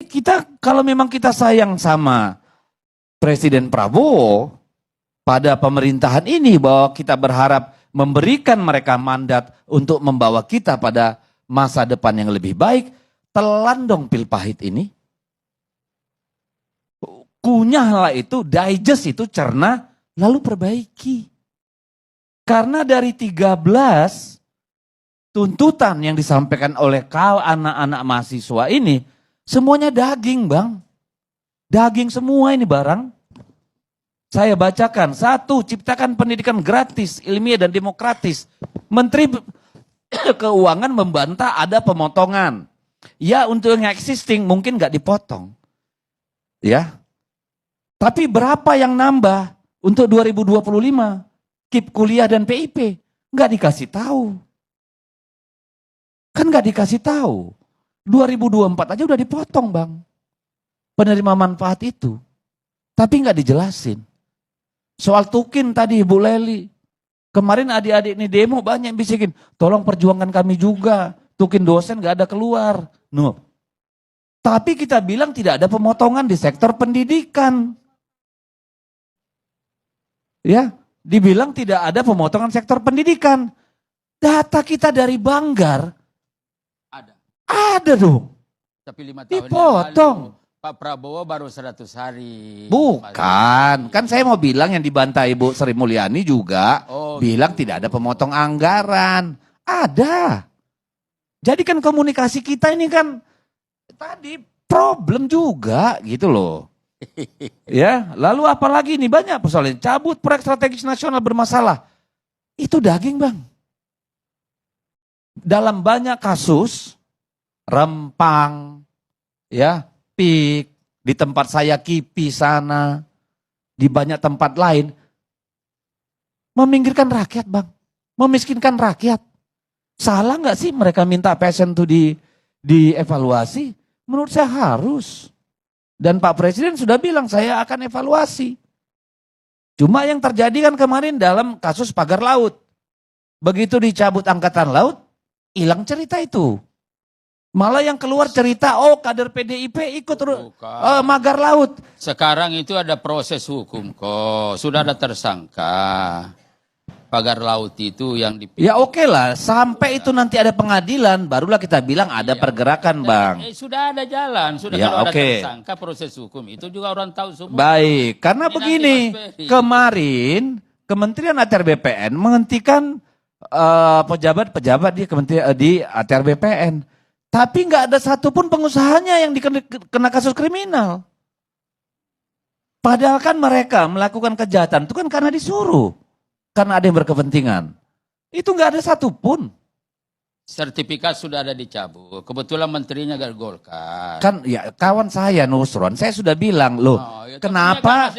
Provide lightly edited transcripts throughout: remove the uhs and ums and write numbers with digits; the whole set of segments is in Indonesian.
kita kalau memang kita sayang sama Presiden Prabowo pada pemerintahan ini, bahwa kita berharap memberikan mereka mandat untuk membawa kita pada masa depan yang lebih baik, telan dong pil pahit ini. Kunyahlah itu, digest itu, cerna, lalu perbaiki. Karena dari 13 tuntutan yang disampaikan oleh anak-anak mahasiswa ini, semuanya daging, Bang. Daging semua ini barang. Saya bacakan. 1, ciptakan pendidikan gratis, ilmiah dan demokratis. Menteri Keuangan membantah ada pemotongan. Ya, untuk yang existing mungkin nggak dipotong. Ya. Tapi berapa yang nambah untuk 2025? KIP kuliah dan PIP. Nggak dikasih tahu. Kan nggak dikasih tahu. 2024 aja udah dipotong, Bang. Penerima manfaat itu. Tapi nggak dijelasin. Soal tukin tadi Ibu Leli. Kemarin adik-adik ini demo banyak yang bisikin. Tolong perjuangkan kami juga. Tukin dosen nggak ada keluar. No. Tapi kita bilang tidak ada pemotongan di sektor pendidikan. Ya, dibilang tidak ada pemotongan sektor pendidikan. Data kita dari Banggar ada dong. Tapi 5 tahun dipotong. yang lalu, Pak Prabowo baru 100 hari. Bukan, kan saya mau bilang yang dibantai Ibu Sri Mulyani juga bilang gitu. Tidak ada pemotong anggaran. Ada. Jadi kan komunikasi kita ini kan tadi problem juga gitu loh. Ya, lalu apalagi nih banyak persoalan. Cabut proyek strategis nasional bermasalah. Itu daging, Bang. Dalam banyak kasus, Rempang, ya, PIK, di tempat saya KIPI sana, di banyak tempat lain, meminggirkan rakyat, Bang. Memiskinkan rakyat. Salah nggak sih mereka minta PSN itu dievaluasi? Menurut saya harus. Dan Pak Presiden sudah bilang saya akan evaluasi. Cuma yang terjadi kan kemarin dalam kasus pagar laut. Begitu dicabut angkatan laut, hilang cerita itu. Malah yang keluar cerita, kader PDIP ikut magar laut. Sekarang itu ada proses hukum kok, sudah ada tersangka. Pagar laut itu yang Ya oke lah, sampai itu nanti ada pengadilan, barulah kita bilang ada pergerakan, Bang. Sudah ada jalan, sudah ya, kalau ada tersangka proses hukum itu juga orang tahu semua. Baik, karena begini, kemarin Kementerian ATR BPN menghentikan pejabat-pejabat di ATR BPN. Tapi nggak ada satupun pengusahanya yang dikena kasus kriminal. Padahal kan mereka melakukan kejahatan itu kan karena disuruh. Karena ada yang berkepentingan. Itu nggak ada satupun. Sertifikat sudah ada dicabut. Kebetulan menterinya gak Golkar. Kan ya kawan saya Nusron, saya sudah bilang loh, kenapa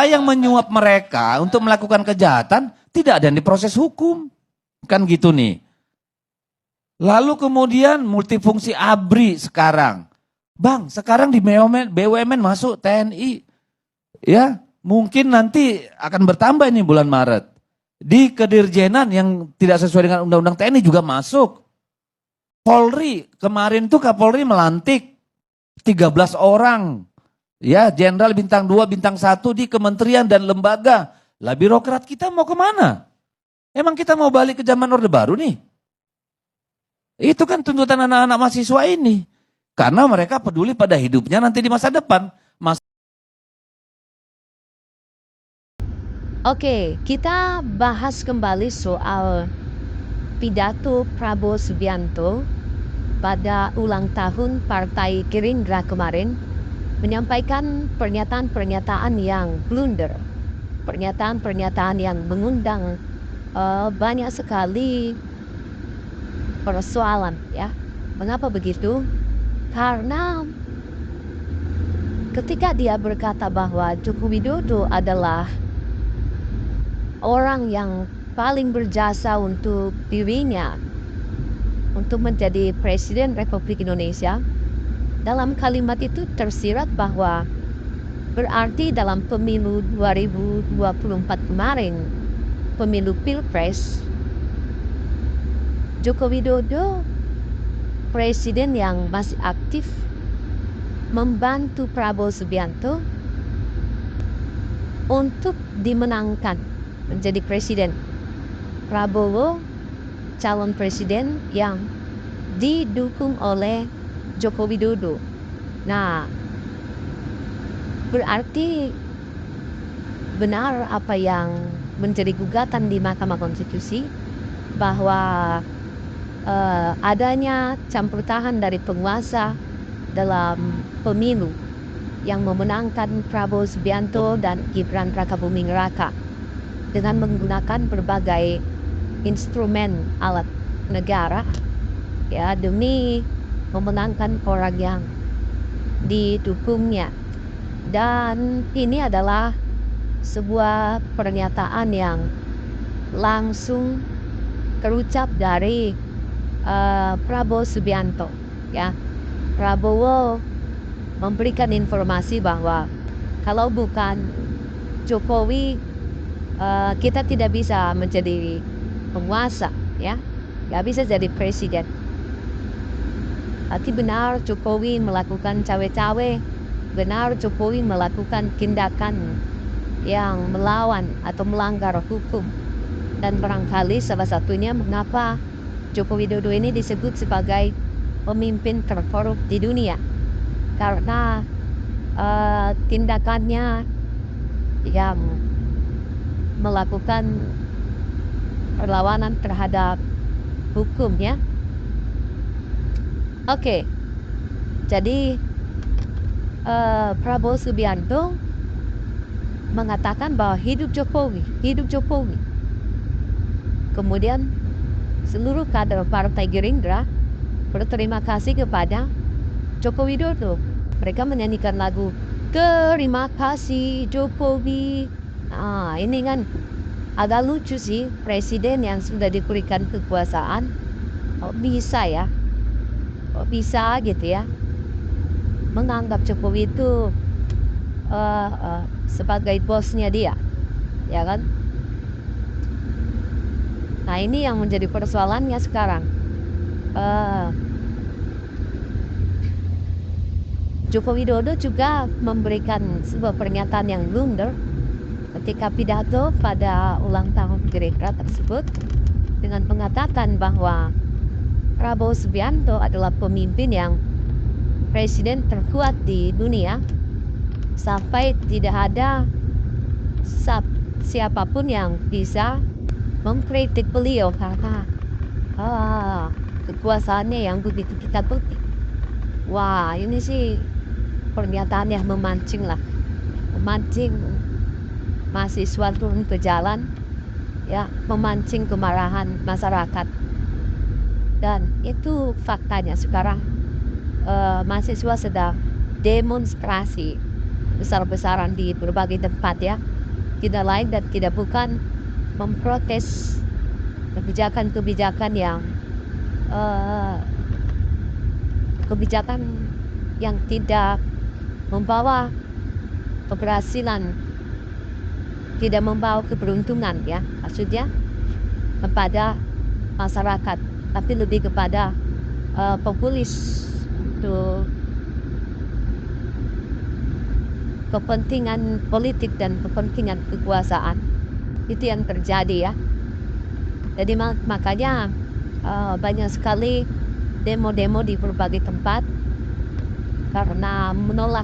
yang menyuap mereka untuk melakukan kejahatan tidak ada yang diproses hukum. Kan gitu nih. Lalu kemudian multifungsi ABRI sekarang. Bang, sekarang di BUMN masuk TNI. Ya, mungkin nanti akan bertambah ini bulan Maret. Di kedirjenan yang tidak sesuai dengan undang-undang TNI juga masuk. Polri, kemarin tuh Kapolri melantik 13 orang. Ya, Jenderal bintang 2, bintang 1 di kementerian dan lembaga. Lah birokrat kita mau kemana? Emang kita mau balik ke zaman Orde Baru nih? Itu kan tuntutan anak-anak mahasiswa ini. Karena mereka peduli pada hidupnya nanti di masa depan. Oke, kita bahas kembali soal pidato Prabowo Subianto pada ulang tahun Partai Gerindra kemarin, menyampaikan pernyataan-pernyataan yang blunder, pernyataan-pernyataan yang mengundang banyak sekali persoalan, ya. Mengapa begitu? Karena ketika dia berkata bahwa Joko Widodo adalah orang yang paling berjasa untuk dirinya untuk menjadi Presiden Republik Indonesia, dalam kalimat itu tersirat bahwa berarti dalam pemilu 2024 kemarin, pemilu Pilpres, Joko Widodo presiden yang masih aktif membantu Prabowo Subianto untuk dimenangkan menjadi presiden. Prabowo calon presiden yang didukung oleh Joko Widodo. Nah, berarti benar apa yang menjadi gugatan di Mahkamah Konstitusi bahwa adanya campur tangan dari penguasa dalam pemilu yang memenangkan Prabowo Subianto dan Gibran Rakabuming Raka dengan menggunakan berbagai instrumen alat negara ya demi memenangkan orang yang didukungnya. Dan ini adalah sebuah pernyataan yang langsung terucap dari Prabowo Subianto ya. Prabowo memberikan informasi bahwa kalau bukan Jokowi kita tidak bisa menjadi penguasa ya, nggak bisa jadi presiden. Tapi benar Jokowi melakukan cawe-cawe, benar Jokowi melakukan tindakan yang melawan atau melanggar hukum. Dan barangkali salah satunya mengapa Joko Widodo ini disebut sebagai pemimpin terkorup di dunia, karena tindakannya yang melakukan perlawanan terhadap hukum ya. Oke, jadi Prabowo Subianto mengatakan bahwa hidup Jokowi, hidup Jokowi. Kemudian seluruh kader Partai Gerindra berterima kasih kepada Joko Widodo. Mereka menyanyikan lagu Terima Kasih Jokowi. Nah, ini kan agak lucu sih, presiden yang sudah diberikan kekuasaan kok bisa ya, kok bisa gitu ya menganggap Jokowi itu sebagai bosnya dia, ya kan? Nah, ini yang menjadi persoalannya sekarang. Joko Widodo juga memberikan sebuah pernyataan yang blunder ketika pidato pada ulang tahun Gerindra tersebut dengan mengatakan bahwa Prabowo Subianto adalah pemimpin yang presiden terkuat di dunia sampai tidak ada siapapun yang bisa mengkritik beliau karena kekuasaannya yang begitu kita bukti. Wah, ini sih pernyataan yang memancing mahasiswa turun ke jalan ya, memancing kemarahan masyarakat. Dan itu faktanya sekarang mahasiswa sedang demonstrasi besar-besaran di berbagai tempat ya, tidak lain dan tidak bukan memprotes kebijakan-kebijakan yang tidak membawa keberhasilan, tidak membawa keberuntungan ya, maksudnya kepada masyarakat, tapi lebih kepada populis untuk kepentingan politik dan kepentingan kekuasaan. Itu yang terjadi ya. Jadi makanya banyak sekali demo-demo di berbagai tempat karena menolak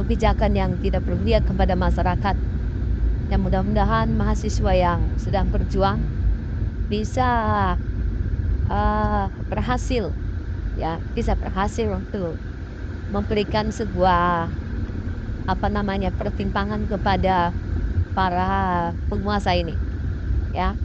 kebijakan yang tidak berpihak kepada masyarakat. Dan mudah-mudahan mahasiswa yang sedang berjuang bisa berhasil ya, bisa berhasil untuk memberikan sebuah pertimbangan kepada para penguasa ini ya.